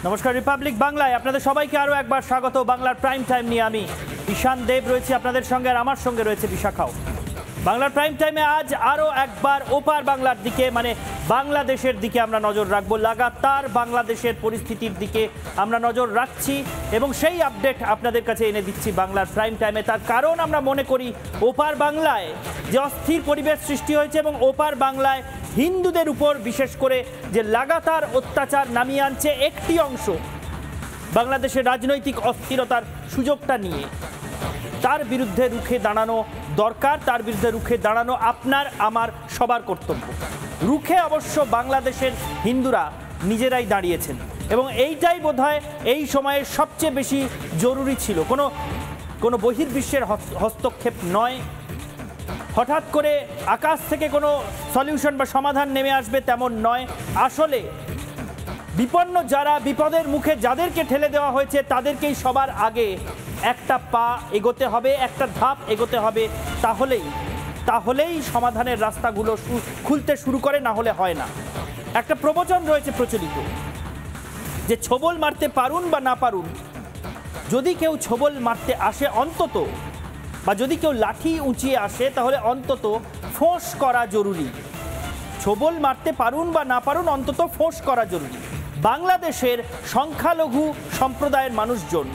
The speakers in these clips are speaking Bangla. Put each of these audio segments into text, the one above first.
নমস্কার, রিপাবলিক বাংলায় আপনাদের সবাইকে আরও একবার স্বাগত। বাংলার প্রাইম টাইম নিয়ে আমি ঈশান দেব রয়েছি আপনাদের সঙ্গে, আর আমার সঙ্গে রয়েছে বিশাখাও। বাংলার প্রাইম টাইমে আজ আরও একবার ওপার বাংলার দিকে, মানে বাংলাদেশের দিকে আমরা নজর রাখবো। লাগাতার বাংলাদেশের পরিস্থিতির দিকে আমরা নজর রাখছি এবং সেই আপডেট আপনাদের কাছে এনে দিচ্ছি বাংলার প্রাইম টাইমে। তার কারণ আমরা মনে করি ওপার বাংলায় যে অস্থির পরিবেশ সৃষ্টি হয়েছে এবং ওপার বাংলায় হিন্দুদের উপর বিশেষ করে যে লাগাতার অত্যাচার নামিয়ে আনছে একটি অংশ বাংলাদেশের রাজনৈতিক অস্থিরতার সুযোগটা নিয়ে, তার বিরুদ্ধে রুখে দাঁড়ানো দরকার। তার বিরুদ্ধে রুখে দাঁড়ানো আপনার আমার সবার কর্তব্য। রুখে অবশ্য বাংলাদেশের হিন্দুরা নিজেরাই দাঁড়িয়েছেন এবং এইটাই বোধহয় এই সময়ে সবচেয়ে বেশি জরুরি ছিল। কোনো বহির্বিশ্বের হস্তক্ষেপ নয়, হঠাৎ করে আকাশ থেকে কোনো সলিউশন বা সমাধান নেমে আসবে তেমন নয়। আসলে বিপন্ন যারা, বিপদের মুখে যাদেরকে ঠেলে দেওয়া হয়েছে তাদেরকেই সবার আগে একটা পা এগোতে হবে, একটা ধাপ এগোতে হবে। তাহলেই সমাধানের রাস্তাগুলো খুলতে শুরু করে, না হলে হয় না। একটা প্রবচন রয়েছে প্রচলিত যে ছোবল মারতে পারুন বা না পারুন, যদি কেউ ছোবল মারতে আসে অন্তত, বা যদি কেউ লাঠি উঁচিয়ে আসে তাহলে অন্তত ফোঁস করা জরুরি। ছোবল মারতে পারুন বা না পারুন, অন্তত ফোঁস করা জরুরি। বাংলাদেশের সংখ্যালঘু সম্প্রদায়ের মানুষজন,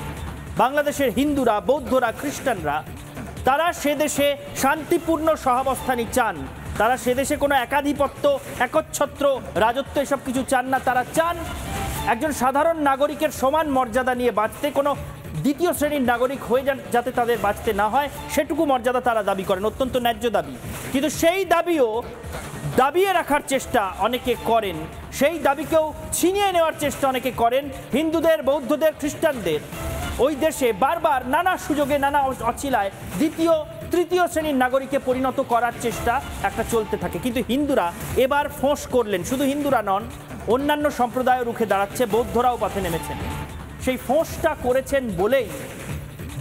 বাংলাদেশের হিন্দুরা, বৌদ্ধরা, খ্রিস্টানরা, তারা সে দেশে শান্তিপূর্ণ সহাবস্থানই চান। তারা সে দেশে কোনো একাধিপত্য, একচ্ছত্র রাজত্ব এসব কিছু চান না। তারা চান একজন সাধারণ নাগরিকের সমান মর্যাদা নিয়ে বাঁচতে, কোনো দ্বিতীয় শ্রেণীর নাগরিক হয়ে যাতে তাদের বাঁচতে না হয় সেটুকু মর্যাদা তারা দাবি করেন, অত্যন্ত ন্যায্য দাবি। কিন্তু সেই দাবিও দাবিয়ে রাখার চেষ্টা অনেকে করেন, সেই দাবিকেও ছিনিয়ে নেওয়ার চেষ্টা অনেকে করেন। হিন্দুদের, বৌদ্ধদের, খ্রিস্টানদের ওই দেশে বারবার নানা সুযোগে, নানা অছিলায় দ্বিতীয় তৃতীয় শ্রেণীর নাগরিকে পরিণত করার চেষ্টা একটা চলতে থাকে। কিন্তু হিন্দুরা এবার ফোঁস করলেন। শুধু হিন্দুরা নন, অন্যান্য সম্প্রদায় রুখে দাঁড়াচ্ছে, বৌদ্ধরাও পথে নেমেছেন। সেই ফোঁসটা করেছেন বলেই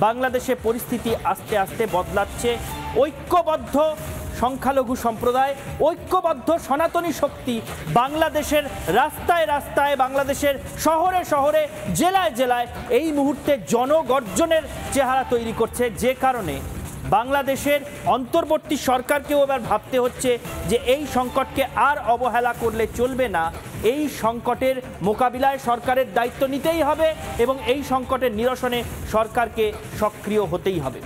বাংলাদেশে পরিস্থিতি আস্তে আস্তে বদলাচ্ছে। ঐক্যবদ্ধ সংখ্যালঘু সম্প্রদায়, ঐক্যবদ্ধ সনাতনী শক্তি বাংলাদেশের রাস্তায় রাস্তায়, বাংলাদেশের শহরে শহরে, জেলায় জেলায় এই মুহূর্তে জনগর্জনের চেহারা তৈরি করছে। যে কারণে বাংলাদেশের অন্তর্বর্তী সরকারকেও এবার ভাবতে হচ্ছে যে এই সংকটকে আর অবহেলা করলে চলবে না। এই সংকটের মোকাবিলায় সরকারের দায়িত্ব নিতেই হবে এবং এই সংকটের নিরসনে সরকারকে সক্রিয় হতেই হবে।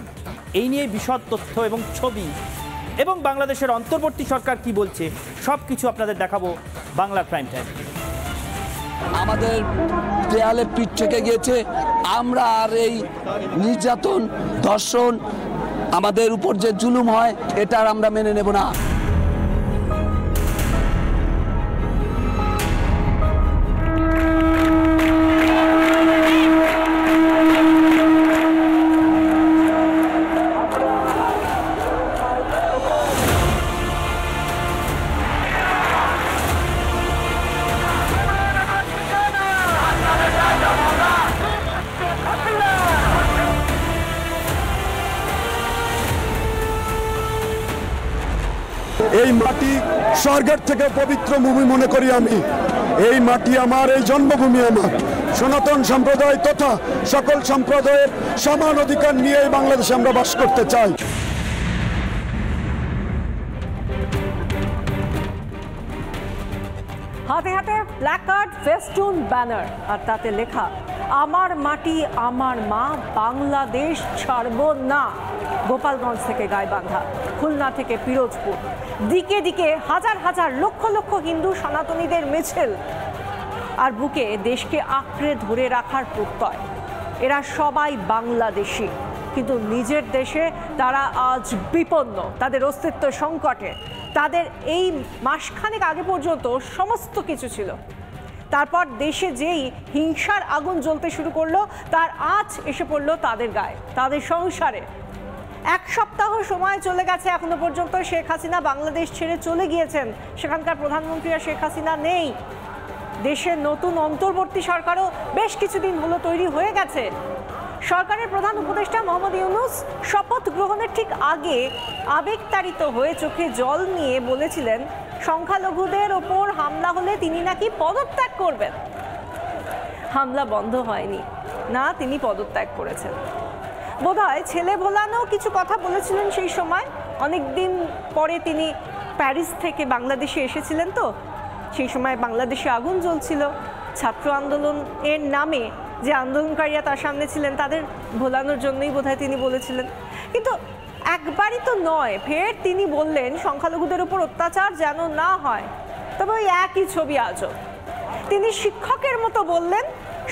এই নিয়ে বিশদ তথ্য এবং ছবি এবং বাংলাদেশের অন্তর্বর্তী সরকার কি বলছে সব কিছু আপনাদের দেখাবো বাংলার প্রাইম টাইম। আমাদের দেয়ালে পিঠ থেকে গিয়েছে। আমরা আর এই নির্যাতন, ধর্ষণ, আমাদের উপর যে জুলুম হয় এটা আর আমরা মেনে নেব না। এই মাটি স্বর্গের থেকে পবিত্র ভূমি মনে করি আমি। এই মাটি আমার, এই জন্মভূমি আমার। সনাতন সম্প্রদায় তথা সকল সম্প্রদায়ের সমান অধিকার নিয়ে বাংলাদেশে আমরা বাস করতে চাই। হাতে হাতে প্ল্যাকার্ড, ফেস্টুন, ব্যানার, আর তাতে লেখা আমার মাটি আমার মা, বাংলাদেশ ছাড়ব না। গোপালগঞ্জ থেকে গাইবান্ধা, খুলনা থেকে পিরোজপুর, দিকে দিকে হাজার হাজার লক্ষ লক্ষ হিন্দু সনাতনীদের মিছিল আর বুকে দেশকে আঁকড়ে ধরে রাখার প্রত্যয়। এরা সবাই বাংলাদেশি, কিন্তু নিজের দেশে তারা আজ বিপন্ন, তাদের অস্তিত্ব সংকটে। তাদের এই মাসখানেক আগে পর্যন্ত সমস্ত কিছু ছিল, তারপর দেশে যেই হিংসার আগুন জ্বলতে শুরু করলো তার আঁচ এসে পড়লো তাদের গায়ে, তাদের সংসারে। এক সপ্তাহ সময় চলে গেছে, এখনো পর্যন্ত শেখ হাসিনা বাংলাদেশ ছেড়ে চলে গিয়েছেন। সেখানকার প্রধানমন্ত্রীরা শেখ হাসিনা নেই। দেশের নতুন অন্তর্বর্তী সরকারও বেশ কিছুদিন হলো তৈরি হয়ে গেছে। সরকারের প্রধান উপদেষ্টা মোহাম্মদ ইউনূস শপথ গ্রহণের ঠিক আগে আবেগতাড়িত হয়ে চোখে জল নিয়ে বলেছিলেন সংখ্যালঘুদের ওপর হামলা হলে তিনি নাকি পদত্যাগ করবেন। হামলা বন্ধ হয়নি, না তিনি পদত্যাগ করেছেন। বোধহয় ছেলে ভোলানো কিছু কথা বলেছিলেন সেই সময়, অনেক দিন পরে তিনি প্যারিস থেকে বাংলাদেশে এসেছিলেন, তো সেই সময় বাংলাদেশে আগুন জ্বলছিল, ছাত্র আন্দোলনের নামে যে আন্দোলনকারীরা তার সামনে ছিলেন তাদের ভোলানোর জন্যই বোধহয় তিনি বলেছিলেন। কিন্তু একবারই তো নয়, ফের তিনি বললেন সংখ্যালঘুদের উপর অত্যাচার যেন না হয়। তবে ওই একই ছবি আজও তিনি শিক্ষকের মতো বললেন,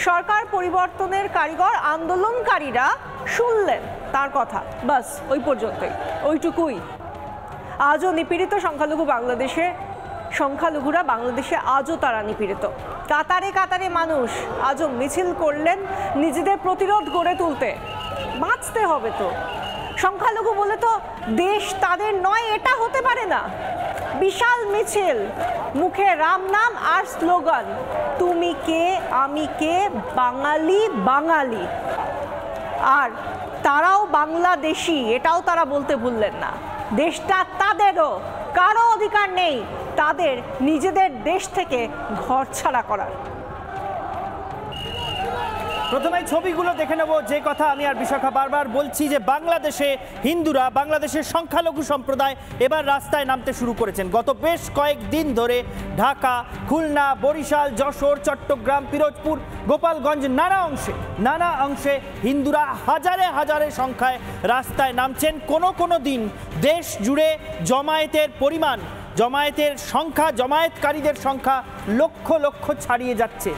সরকার পরিবর্তনের কারিগর আন্দোলনকারীরা শুনলেন তার কথা, বাস ওই পর্যন্তই, ওইটুকুই। আজও নিপীড়িত সংখ্যালঘুরা বাংলাদেশে আজও তারা নিপীড়িত। কাতারে কাতারে মানুষ আজও মিছিল করলেন নিজেদের প্রতিরোধ গড়ে তুলতে। বাঁচতে হবে তো, সংখ্যালঘু বলে তো দেশ তাদের নয়, এটা হতে পারে না। বিশাল মিছিল, মুখে রাম নাম আর স্লোগান, তুমি কে আমি কে, বাঙালি বাঙালি। আর তারাও বাংলাদেশি, এটাও তারা বলতে ভুললেন না। দেশটা তাদেরও, কারো অধিকার নেই তাদের নিজেদের দেশ থেকে ঘর ছাড়া করার। প্রথমে ছবিগুলো দেখে নেব। যে কথা আমি আর বিশাখা বারবার বলছি যে বাংলাদেশে হিন্দুরা, বাংলাদেশের সংখ্যালঘু সম্প্রদায় এবার রাস্তায় নামতে শুরু করেছেন। গত বেশ কয়েকদিন ধরে ঢাকা, খুলনা, বরিশাল, যশোর, চট্টগ্রাম, পিরোজপুর, গোপালগঞ্জ নানা অংশে হিন্দুরা হাজারে হাজারে সংখ্যায় রাস্তায় নামছেন। কোনো দিন দেশ জুড়ে জমায়েতের পরিমাণ, জমায়েতের সংখ্যা, জমায়েতকারীদের সংখ্যা লক্ষ লক্ষ ছাড়িয়ে যাচ্ছে।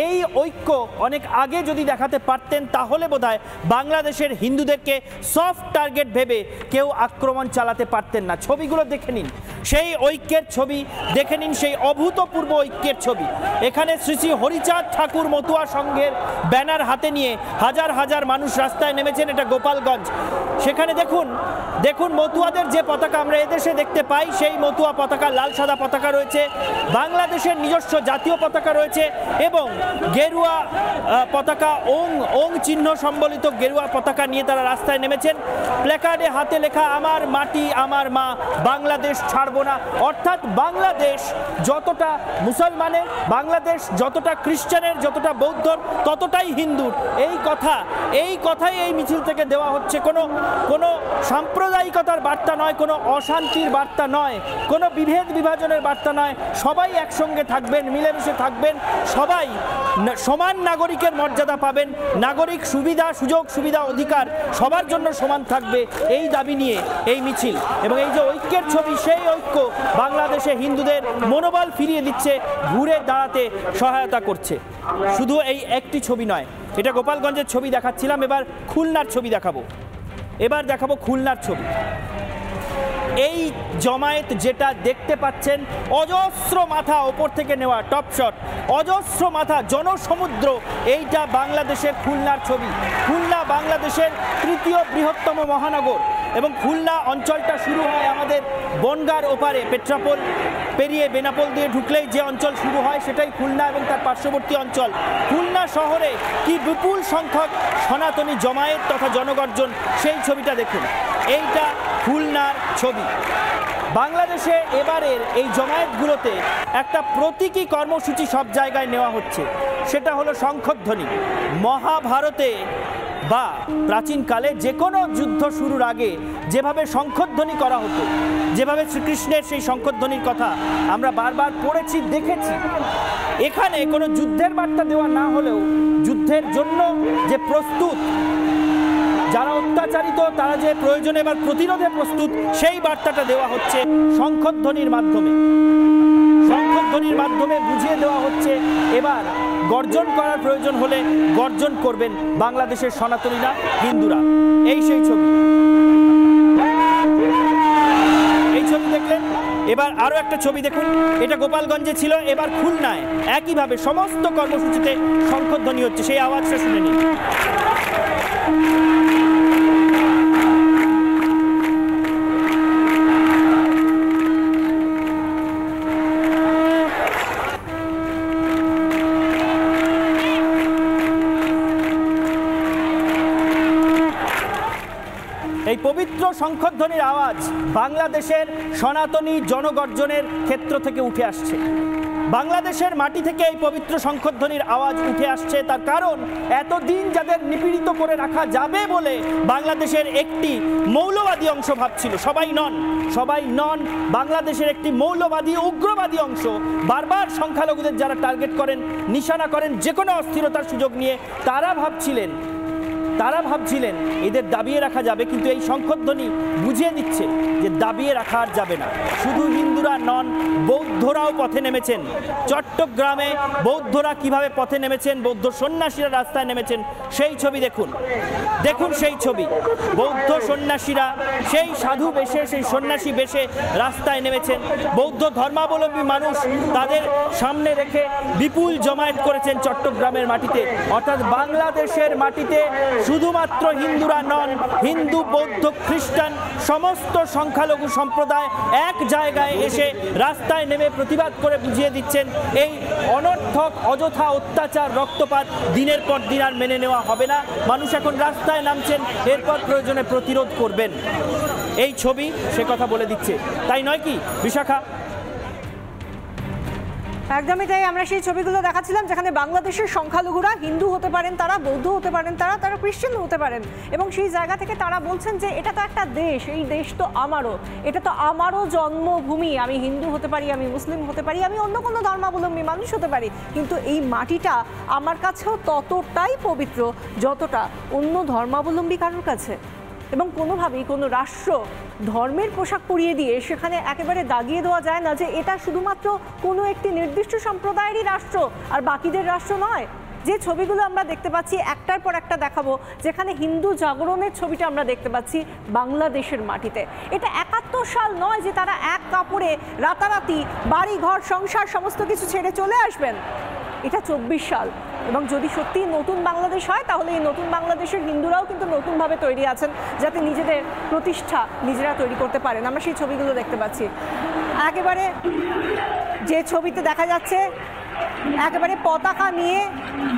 এই ঐক্য অনেক আগে যদি দেখাতে পারতেন তাহলে বোধহয় বাংলাদেশের হিন্দুদেরকে সফট টার্গেট ভেবে কেউ আক্রমণ চালাতে পারতেন না। ছবিগুলো দেখে নিন, সেই ঐক্যের ছবি দেখে নিন, সেই অভূতপূর্ব ঐক্যের ছবি। এখানে শ্রী শ্রী হরিচাঁদ ঠাকুর মতুয়া সংঘের ব্যানার হাতে নিয়ে হাজার হাজার মানুষ রাস্তায় নেমেছেন। এটা গোপালগঞ্জ। সেখানে দেখুন মতুয়াদের যে পতাকা আমরা এদেশে দেখতে পাই, সেই মতুয়া পতাকা, লাল সাদা পতাকা রয়েছে, বাংলাদেশের নিজস্ব জাতীয় পতাকা রয়েছে এবং গেরুয়া পতাকা, ওং চিহ্ন সম্বলিত গেরুয়া পতাকা নিয়ে তারা রাস্তায় নেমেছেন। প্ল্যাকার্ডে হাতে লেখা আমার মাটি আমার মা, বাংলাদেশ ছাড়বো না। অর্থাৎ বাংলাদেশ যতটা মুসলমানের, বাংলাদেশ যতটা খ্রিস্টানের, যতটা বৌদ্ধর, ততটাই হিন্দুর। এই কথাই এই মিছিল থেকে দেওয়া হচ্ছে। কোনো সাম্প্রদায়িকতার বার্তা নয়, কোনো অশান্তির বার্তা নয়, কোনো বিভেদ বিভাজনের বার্তা নয়। সবাই একসঙ্গে থাকবেন, মিলেমিশে থাকবেন, সবাই সমান নাগরিকের মর্যাদা পাবেন, নাগরিক সুযোগ সুবিধা অধিকার সবার জন্য সমান থাকবে, এই দাবি নিয়ে এই মিছিল। এবং এই যে ঐক্যের ছবি, সেই ঐক্য বাংলাদেশে হিন্দুদের মনোবল ফিরিয়ে দিচ্ছে, ঘুরে দাঁড়াতে সহায়তা করছে। শুধু এই একটি ছবি নয়, এটা গোপালগঞ্জের ছবি দেখাচ্ছিলাম, এবার খুলনার ছবি দেখাবো। খুলনার ছবি। এই জমায়েত যেটা দেখতে পাচ্ছেন, অজস্র মাথা ওপর থেকে নেওয়া টপ শট, অজস্র মাথা, জনসমুদ্র, এইটা বাংলাদেশের খুলনার ছবি। খুলনা বাংলাদেশের তৃতীয় বৃহত্তম মহানগর এবং খুলনা অঞ্চলটা শুরু হয় আমাদের বনগাঁর ওপারে, পেট্রাপোল পেরিয়ে বেনাপোল দিয়ে ঢুকলেই যে অঞ্চল শুরু হয় সেটাই খুলনা এবং তার পার্শ্ববর্তী অঞ্চল। খুলনা শহরে কি বিপুল সংখ্যক সনাতনী জমায়েত তথা জনগর্জন, সেই ছবিটা দেখুন। এইটা খুলনার ছবি। বাংলাদেশে এবারের এই জমায়েতগুলোতে একটা প্রতীকী কর্মসূচি সব জায়গায় নেওয়া হচ্ছে, সেটা হলো শঙ্খধ্বনি। মহাভারতে বা প্রাচীনকালে যে কোনো যুদ্ধ শুরুর আগে যেভাবে শঙ্খধ্বনি করা হতো, যেভাবে শ্রীকৃষ্ণের সেই শঙ্খধ্বনির কথা আমরা বারবার পড়েছি, দেখেছি, এখানে কোনো যুদ্ধের বার্তা দেওয়া না হলেও যুদ্ধের জন্য যে প্রস্তুত, যারা অত্যাচারিত তারা যে প্রয়োজনে এবার প্রতিরোধে প্রস্তুত, সেই বার্তাটা দেওয়া হচ্ছে শঙ্খধ্বনির মাধ্যমে। শঙ্খধ্বনির মাধ্যমে বুঝিয়ে দেওয়া হচ্ছে এবার গর্জন করার প্রয়োজন হলে গর্জন করবেন বাংলাদেশের সনাতনীরা, হিন্দুরা। এই সেই ছবি। এই ছবি দেখলেন। এবার আরো একটা ছবি দেখুন, এটা গোপালগঞ্জে ছিল, এবার খুলনায় একইভাবে সমস্ত কর্মসূচিতে শঙ্খধ্বনি হচ্ছে। সেই আওয়াজটা শুনে নিন। এই পবিত্র শঙ্খধ্বনির আওয়াজ বাংলাদেশের সনাতনী জনগর্জনের ক্ষেত্র থেকে উঠে আসছে। বাংলাদেশের মাটি থেকে এই পবিত্র শঙ্খধ্বনির আওয়াজ উঠে আসছে, তার কারণ এতদিন যাদের নিপীড়িত করে রাখা যাবে বলে বাংলাদেশের একটি মৌলবাদী অংশ ভাবছিল, সবাই নন, বাংলাদেশের একটি মৌলবাদী উগ্রবাদী অংশ বারবার সংখ্যালঘুদের যারা টার্গেট করেন, নিশানা করেন যে কোনো অস্থিরতার সুযোগ নিয়ে, তারা ভাবছিলেন এদের দাবিয়ে রাখা যাবে, কিন্তু এই শঙ্খধ্বনি বুঝিয়ে দিচ্ছে যে দাবিয়ে রাখা আর যাবে না। শুধু হিন্দুরা নন, বৌদ্ধরাও পথে নেমেছেন। চট্টগ্রামে বৌদ্ধরা কিভাবে পথে নেমেছেন, বৌদ্ধ সন্ন্যাসীরা রাস্তায় নেমেছেন, সেই ছবি দেখুন সেই ছবি। বৌদ্ধ সন্ন্যাসীরা সেই সাধু বেশে, সেই সন্ন্যাসী বেশে রাস্তায় নেমেছেন। বৌদ্ধ ধর্মাবলম্বী মানুষ তাদের সামনে রেখে বিপুল জমায়েত করেছেন চট্টগ্রামের মাটিতে, অর্থাৎ বাংলাদেশের মাটিতে শুধুমাত্র হিন্দুরা নন, হিন্দু, বৌদ্ধ, খ্রিস্টান সমস্ত সংখ্যালঘু সম্প্রদায় এক জায়গায় এসে রাস্তায় নেমে প্রতিবাদ করে বুঝিয়ে দিচ্ছেন এই অনর্থক অযথা অত্যাচার, রক্তপাত দিনের পর দিন আর মেনে নেওয়া হবে না। মানুষ এখন রাস্তায় নামছেন, এরপর প্রয়োজনে প্রতিরোধ করবেন। এই ছবি সে কথা বলে দিচ্ছে, তাই নয় কি বিশাখা? একদমই তাই। আমরা সেই ছবিগুলো দেখাচ্ছিলাম যেখানে বাংলাদেশের সংখ্যালঘুরা হিন্দু হতে পারেন, তারা বৌদ্ধ হতে পারেন, তারা খ্রিস্টান হতে পারেন, এবং সেই জায়গা থেকে তারা বলছেন যে এটা তো একটা দেশ, এই দেশ তো আমারও, এটা তো আমারও জন্মভূমি, আমি হিন্দু হতে পারি, আমি মুসলিম হতে পারি, আমি অন্য কোনো ধর্মাবলম্বী মানুষ হতে পারি, কিন্তু এই মাটিটা আমার কাছেও ততটাই পবিত্র যতটা অন্য ধর্মাবলম্বী কারোর কাছে। এবং কোনোভাবেই কোনো রাষ্ট্র ধর্মের পোশাক পরিয়ে দিয়ে সেখানে একেবারে দাগিয়ে দেওয়া যায় না যে এটা শুধুমাত্র কোনো একটি নির্দিষ্ট সম্প্রদায়েরই রাষ্ট্র আর বাকিদের রাষ্ট্র নয়। যে ছবিগুলো আমরা দেখতে পাচ্ছি একটার পর একটা দেখাবো, যেখানে হিন্দু জাগরণের ছবিটা আমরা দেখতে পাচ্ছি বাংলাদেশের মাটিতে। এটা ৭১ সাল নয় যে তারা এক কাপড়ে রাতারাতি বাড়ি ঘর সংসার সমস্ত কিছু ছেড়ে চলে আসবেন। এটা ২৪ সাল, এবং যদি সত্যি নতুন বাংলাদেশ হয় তাহলে এই নতুন বাংলাদেশের হিন্দুরাও কিন্তু নতুনভাবে তৈরি আছেন যাতে নিজেদের প্রতিষ্ঠা নিজেরা তৈরি করতে পারেন। আমরা সেই ছবিগুলো দেখতে পাচ্ছি। একেবারে যে ছবিতে দেখা যাচ্ছে একেবারে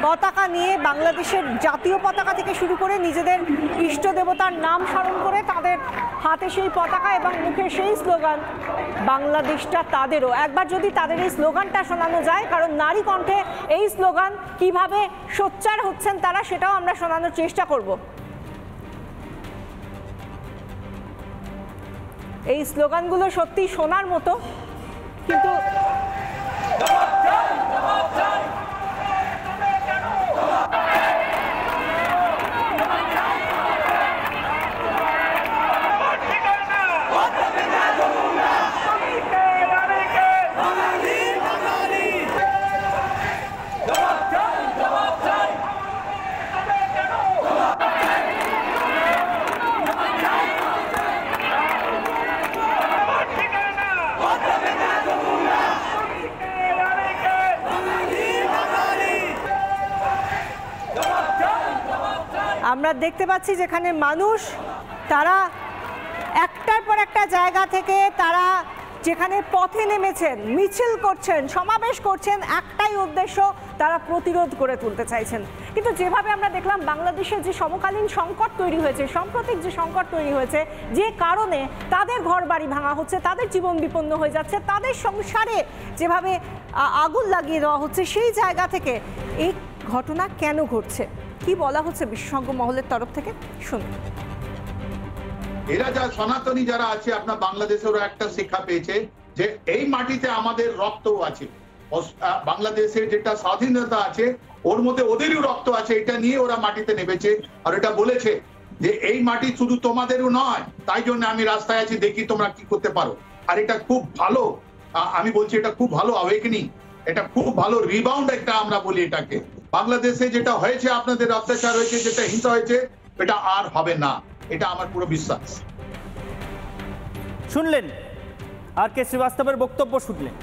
পতাকা নিয়ে বাংলাদেশের জাতীয় পতাকা থেকে শুরু করে নিজেদের ইষ্ট দেবতার নাম স্মরণ করে তাদের হাতে সেই পতাকা এবং মুখে সেই স্লোগান, বাংলাদেশটা তাদেরও। একবার যদি তাদের এই স্লোগানটা শোনানো যায়, কারণ নারী কণ্ঠে এই স্লোগান কিভাবে সোচ্চার হচ্ছেন তারা, সেটাও আমরা শোনানোর চেষ্টা করব। এই স্লোগানগুলো সত্যি শোনার মতো, কিন্তু আমরা দেখতে পাচ্ছি যেখানে মানুষ তারা একটার পর একটা জায়গা থেকে তারা যেখানে পথে নেমেছেন, মিছিল করছেন, সমাবেশ করছেন, একটাই উদ্দেশ্য, তারা প্রতিরোধ করে তুলতে চাইছেন। কিন্তু যেভাবে আমরা দেখলাম বাংলাদেশে যে সমকালীন সংকট তৈরি হয়েছে, সাম্প্রতিক যে সংকট তৈরি হয়েছে, যে কারণে তাদের ঘর বাড়ি ভাঙা হচ্ছে, তাদের জীবন বিপন্ন হয়ে যাচ্ছে, তাদের সংসারে যেভাবে আগুন লাগিয়ে দেওয়া হচ্ছে, সেই জায়গা থেকে এই ঘটনা কেন ঘটছে, কি বলা হচ্ছে বিশেষজ্ঞ মহলের তরফ থেকে, শুনুন। এরা যা সনাতনী যারা আছে আপনার বাংলাদেশেরও একটা শিক্ষা পেয়েছে যে এই মাটিতে আমাদের রক্তও আছে, বাংলাদেশের যেটা স্বাধীনতা আছে ওর মধ্যে ওদেরও রক্ত আছে, এটা নিয়ে ওরা মাটিতে নেমেছে। আর এটা বলেছে যে এই মাটি শুধু তোমাদেরও নয়, তাই জন্য আমি রাস্তায় আছি, দেখি তোমরা কি করতে পারো। আর এটা খুব ভালো, আমি বলছি এটা খুব ভালো অ্যাওয়েকেনিং, এটা খুব ভালো রিবাউন্ড একটা আমরা বলি এটাকে। বাংলাদেশে যেটা হয়েছে, আপনাদের অত্যাচার হয়েছে, যেটা হিংসা হয়েছে, এটা আর হবে না, এটা আমার পুরো বিশ্বাস। শুনলেন আর কে শ্রীবাস্তবের বক্তব্য শুনলেন।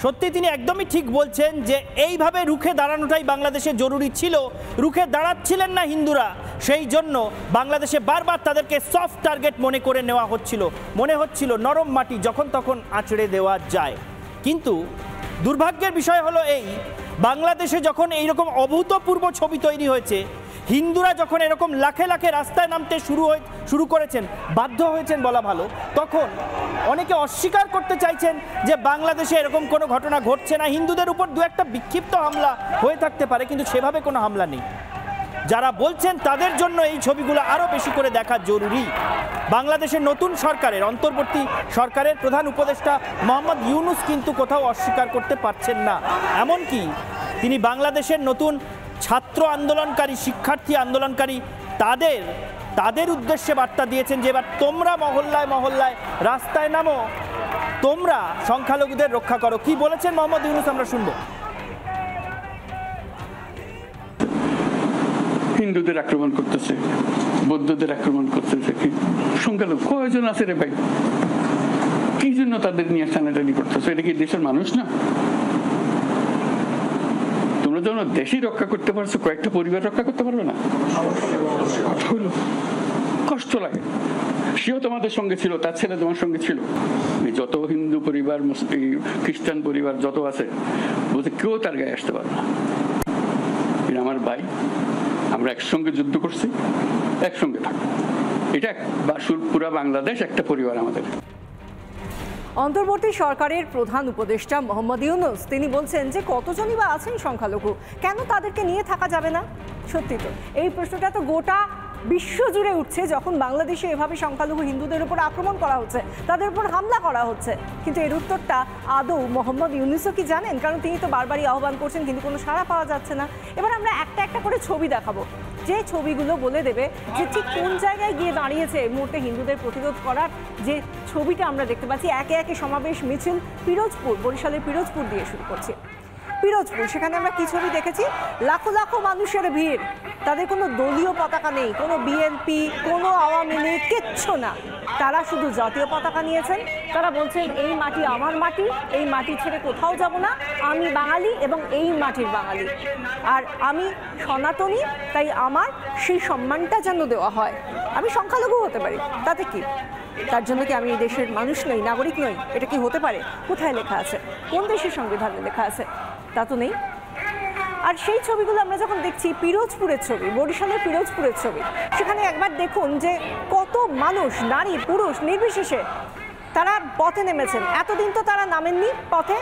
সত্যি তিনি একদমই ঠিক বলছেন যে এইভাবে রুখে দাঁড়ানোটাই বাংলাদেশে জরুরি ছিল। রুখে দাঁড়াচ্ছিলেন না হিন্দুরা, সেই জন্য বাংলাদেশে বারবার তাদেরকে সফট টার্গেট মনে করে নেওয়া হচ্ছিল, মনে হচ্ছিল নরম মাটি যখন তখন আঁচড়ে দেওয়া যায়। কিন্তু দুর্ভাগ্যের বিষয় হলো এই, বাংলাদেশে যখন এইরকম অভূতপূর্ব ছবি তৈরি হয়েছে, হিন্দুরা যখন এরকম লাখে লাখে রাস্তায় নামতে শুরু করেছেন, বাধ্য হয়েছেন বলা ভালো, তখন অনেকে অস্বীকার করতে চাইছেন যে বাংলাদেশে এরকম কোনো ঘটনা ঘটছে না, হিন্দুদের উপর দু একটা বিক্ষিপ্ত হামলা হয়ে থাকতে পারে, কিন্তু সেভাবে কোনো হামলা নেই। যারা বলছেন তাদের জন্য এই ছবিগুলো আরও বেশি করে দেখা জরুরি। বাংলাদেশের নতুন সরকারের, অন্তর্বর্তী সরকারের প্রধান উপদেষ্টা মোহাম্মদ ইউনূস কিন্তু কোথাও অস্বীকার করতে পারছেন না। এমনকি তিনি বাংলাদেশের নতুন ছাত্র আন্দোলনকারী, শিক্ষার্থী আন্দোলনকারী তাদের উদ্দেশ্যে বার্তা দিয়েছেন যে এবার তোমরা মহল্লায় মহল্লায় রাস্তায় নামো, তোমরা সংখ্যালঘুদের রক্ষা করো। কি বলেছেন মোহাম্মদ ইউনূস আমরা শুনবো। হিন্দুদের আক্রমণ করতেছে, বৌদ্ধদের আক্রমণ করতেছে, সংখ্যালঘু কয়জন আছে রে ভাই? কি জন্য তাদের নিয়ে টানাটানি করতেছে? এটা কি দেশের মানুষ না? তোমরা যখন দেশই রক্ষা করতে পারছো, কয়েকটা পরিবার রক্ষা করতে পারবে না? কষ্ট লাগে। সেও তোমাদের সঙ্গে ছিল, তার ছেলে তোমার সঙ্গে ছিল। যত হিন্দু পরিবার, খ্রিস্টান পরিবার যত আছে, বলতে কেউ তার গায়ে আসতে পারবে না। আমার ভাই, আমরা একসঙ্গে যুদ্ধ করছি, একসঙ্গে থাকবো। এটা পুরা বাংলাদেশ একটা পরিবার আমাদের। অন্তর্বর্তী সরকারের প্রধান উপদেষ্টা মোহাম্মদ ইউনূস তিনি বলছেন যে কতজনই বা আছেন সংখ্যালঘু, কেন তাদেরকে নিয়ে থাকা যাবে না? সত্যি তো এই প্রশ্নটা তো গোটা বিশ্বজুড়ে উঠছে যখন বাংলাদেশে এভাবে সংখ্যালঘু হিন্দুদের উপর আক্রমণ করা হচ্ছে, তাদের উপর হামলা করা হচ্ছে। কিন্তু এর উত্তরটা আদৌ মোহাম্মদ ইউনূসও কি জানেন? কারণ তিনি তো বারবারই আহ্বান করছেন, কিন্তু কোনো সাড়া পাওয়া যাচ্ছে না। এবার আমরা একটা একটা করে ছবি দেখাবো, যে ছবিগুলো বলে দেবে যে ঠিক কোন জায়গায় গিয়ে দাঁড়িয়েছে এই মুহূর্তে হিন্দুদের প্রতিরোধ করার যে ছবিটা আমরা দেখতে পাচ্ছি। একে একে সমাবেশ, মিছিল পিরোজপুর, বরিশালের পিরোজপুর দিয়ে শুরু করছি। পিরোজপুর, সেখানে আমরা কি ছবি দেখেছি? লাখো লাখো মানুষের ভিড়, তাদের কোনো দলীয় পতাকা নেই, কোনো বিএনপি, কোনো আওয়ামী লীগ, কিচ্ছু না। তারা শুধু জাতীয় পতাকা নিয়েছেন। তারা বলছেন এই মাটি আমার মাটি, এই মাটি ছেড়ে কোথাও যাব না, আমি বাঙালি এবং এই মাটির বাঙালি, আর আমি সনাতনী, তাই আমার সেই সম্মানটা যেন দেওয়া হয়। আমি সংখ্যালঘু হতে পারি, তাতে কি? তার জন্য কি আমি এই দেশের মানুষ নই, নাগরিক নই? এটা কি হতে পারে? কোথায় লেখা আছে? কোন দেশের সংবিধানে লেখা আছে? তা তো নেই। আর সেই ছবিগুলো আমরা যখন দেখছি, পিরোজপুরের ছবি, বরিশালের পিরোজপুরের ছবি, সেখানে একবার দেখুন যে কত মানুষ, নারী পুরুষ নির্বিশেষে তারা পথে নেমেছেন। এতদিন তো তারা নামেননি পথে।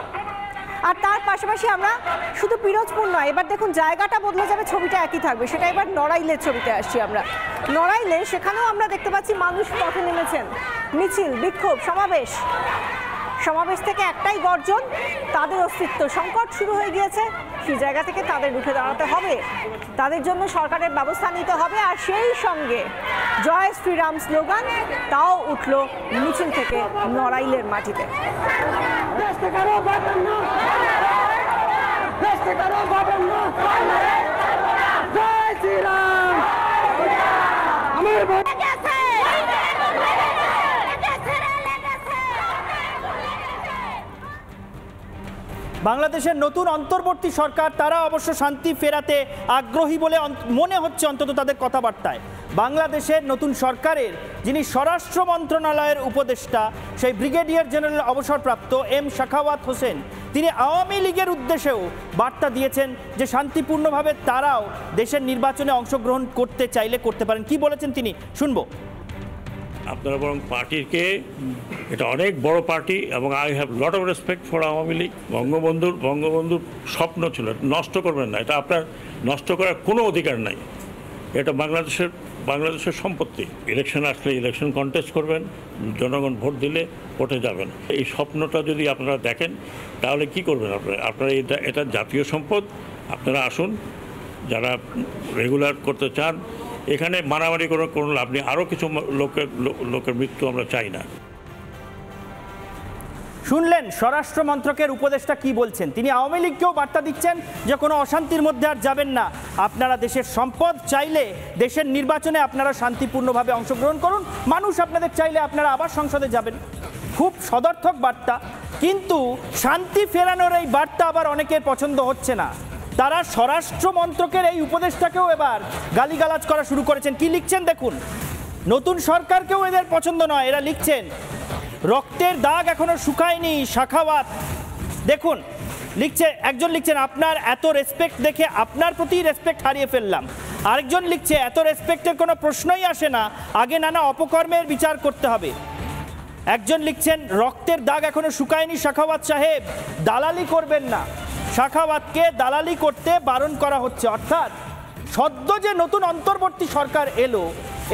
আর তার পাশাপাশি আমরা শুধু পিরোজপুর নয়, এবার দেখুন জায়গাটা বদলে যাবে, ছবিটা একই থাকবে। সেটা এবার নড়াইলের ছবিতে আসছি আমরা। নড়াইলে সেখানেও আমরা দেখতে পাচ্ছি মানুষ পথে নেমেছেন, মিছিল, বিক্ষোভ, সমাবেশ। সমাবেশ থেকে একটাই গর্জন, তাদের অস্তিত্ব সংকট শুরু হয়ে গিয়েছে। সেই জায়গা থেকে তাদের রুখে দাঁড়াতে হবে, তাদের জন্য সরকারের ব্যবস্থা নিতে হবে। আর সেই সঙ্গে জয় শ্রীরাম স্লোগান তাও উঠল মিছিল থেকে নড়াইলের মাটিতে। বাংলাদেশের নতুন অন্তর্বর্তী সরকার, তারা অবশ্য শান্তি ফেরাতে আগ্রহী বলে মনে হচ্ছে অন্তত তাদের কথাবার্তায়। বাংলাদেশের নতুন সরকারের যিনি স্বরাষ্ট্র মন্ত্রণালয়ের উপদেষ্টা, সেই ব্রিগেডিয়ার জেনারেল অবসরপ্রাপ্ত এম শাখাওয়াত হোসেন, তিনি আওয়ামী লীগের উদ্দেশ্যেও বার্তা দিয়েছেন যে শান্তিপূর্ণভাবে তারাও দেশের নির্বাচনে অংশগ্রহণ করতে চাইলে করতে পারেন। কি বলেছেন তিনি, শুনবো। আপনারা বরং পার্টিকে, এটা অনেক বড় পার্টি এবং I have lot of respect for Awami League. বঙ্গবন্ধুর স্বপ্ন ছিল, নষ্ট করবেন না, এটা আপনার নষ্ট করার কোনো অধিকার নাই। এটা বাংলাদেশের সম্পত্তি। ইলেকশন আসলে ইলেকশন কন্টেস্ট করবেন, জনগণ ভোট দিলে ভোটে যাবেন। এই স্বপ্নটা যদি আপনারা দেখেন তাহলে কি করবেন আপনারা এটা জাতীয় সম্পদ। আপনারা আসুন, যারা রেগুলার করতে চান। এখানে মারামারি করে কোনো লাভ নেই। আরও কিছু লোকের মৃত্যু আমরা চাই না। শুনলেন স্বরাষ্ট্র মন্ত্রকের উপদেষ্টা কি বলছেন। তিনি আওয়ামী লীগকেও বার্তা দিচ্ছেন যে কোনো অশান্তির মধ্যে আর যাবেন না, আপনারা দেশের সম্পদ চাইলে দেশের নির্বাচনে আপনারা শান্তিপূর্ণভাবে অংশগ্রহণ করুন, মানুষ আপনাদের চাইলে আপনারা আবার সংসদে যাবেন। খুব সদর্থক বার্তা, কিন্তু শান্তি ফেরানোর এই বার্তা আবার অনেকের পছন্দ হচ্ছে না। তারা স্বরাষ্ট্র মন্ত্রকের এই উপদেষ্টাকেও এবার গালিগালাজ করা শুরু করেছেন। কি লিখছেন দেখুন। নতুন সরকারকেও এদের পছন্দ নয়। এরা লিখছেন রক্তের দাগ এখনো শুকায়নি শাখাওয়াত। দেখুন একজন লিখছেন আপনার এত রেসপেক্ট দেখে আপনার প্রতি রেসপেক্ট হারিয়ে ফেললাম। আরেকজন লিখছে এত রেসপেক্টের কোনো প্রশ্নই আসে না, আগে নানা অপকর্মের বিচার করতে হবে। একজন লিখছেন রক্তের দাগ এখনো শুকায়নি সাখাওয়াত সাহেব, দালালি করবেন না। সাখাওয়াতকে দালালি করতে বারণ করা হচ্ছে। অর্থাৎ সদ্য যে নতুন অন্তর্বর্তী সরকার এলো,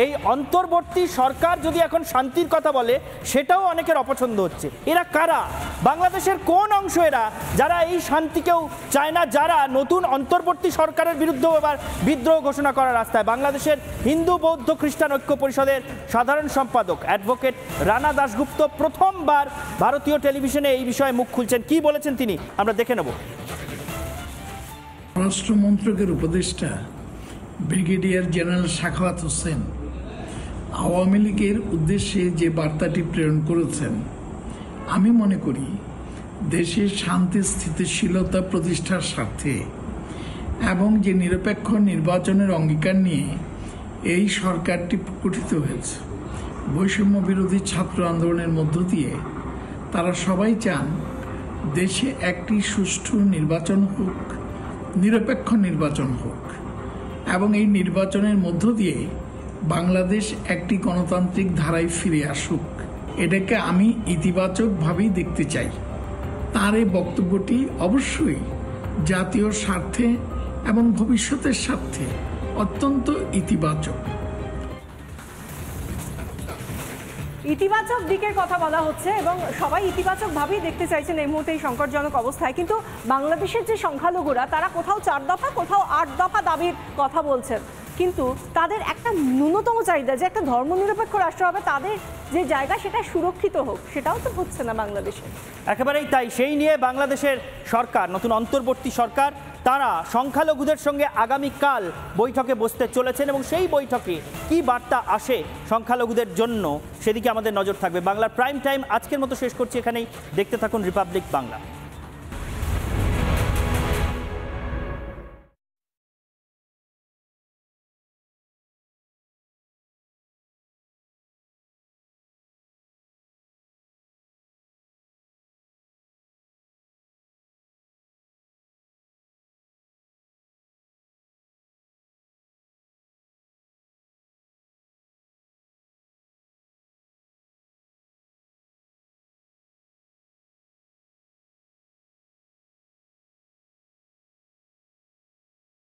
এই অন্তর্বর্তী সরকার যদি এখন শান্তির কথা বলে সেটাও অনেকের অপছন্দ হচ্ছে। এরা কারা? বাংলাদেশের কোন অংশ এরা যারা এই শান্তিকেও চায় না, যারা নতুন অন্তর্বর্তী সরকারের বিরুদ্ধে এবার বিদ্রোহ ঘোষণা করার রাস্তায়? বাংলাদেশের হিন্দু বৌদ্ধ খ্রিস্টান ঐক্য পরিষদের সাধারণ সম্পাদক অ্যাডভোকেট রানা দাশগুপ্ত প্রথমবার ভারতীয় টেলিভিশনে এই বিষয়ে মুখ খুলছেন। কি বলেছেন তিনি আমরা দেখে নেব। পররাষ্ট্র মন্ত্রকের উপদেষ্টা ব্রিগেডিয়ার জেনারেল সাখাওয়াত হোসেন আওয়ামী লীগের উদ্দেশ্যে যে বার্তাটি প্রেরণ করেছেন, আমি মনে করি দেশের শান্তি স্থিতিশীলতা প্রতিষ্ঠার স্বার্থে এবং যে নিরপেক্ষ নির্বাচনের অঙ্গীকার নিয়ে এই সরকারটি গঠিত হয়েছে, বৈষম্য বিরোধী ছাত্র আন্দোলনের মধ্য দিয়ে তারা সবাই চান দেশে একটি সুষ্ঠু নির্বাচন হোক, নিরপেক্ষ নির্বাচন হোক এবং এই নির্বাচনের মধ্য দিয়ে বাংলাদেশ একটি গণতান্ত্রিক ধারায় ফিরে আসুক। এটাকে আমি ইতিবাচকভাবেই দেখতে চাই। তার এই বক্তব্যটি অবশ্যই জাতীয় স্বার্থে এবং ভবিষ্যতের স্বার্থে অত্যন্ত ইতিবাচক। ইতিবাচক দিকের কথা বলা হচ্ছে এবং সবাই ইতিবাচকভাবেই দেখতে চাইছেন এই মুহূর্তে এই সংকটজনক অবস্থায়। কিন্তু বাংলাদেশের যে সংখ্যালঘুরা তারা কোথাও 4 দফা কোথাও 8 দফা দাবির কথা বলছেন, কিন্তু তাদের একটা ন্যূনতম চাহিদা যে একটা ধর্মনিরপেক্ষ রাষ্ট্র হবে, তাদের যে জায়গা সেটা সুরক্ষিত হোক, সেটাও তো হচ্ছে না বাংলাদেশে। একেবারেই তাই। সেই নিয়ে বাংলাদেশের সরকার, নতুন অন্তর্বর্তী সরকার, তারা সংখ্যালঘুদের সঙ্গে আগামীকাল বৈঠকে বসতে চলেছেন এবং সেই বৈঠকে কি বার্তা আসে সংখ্যালঘুদের জন্য সেদিকে আমাদের নজর থাকবে। বাংলার প্রাইম টাইম আজকের মতো শেষ করছি এখানেই। দেখতে থাকুন রিপাবলিক বাংলা।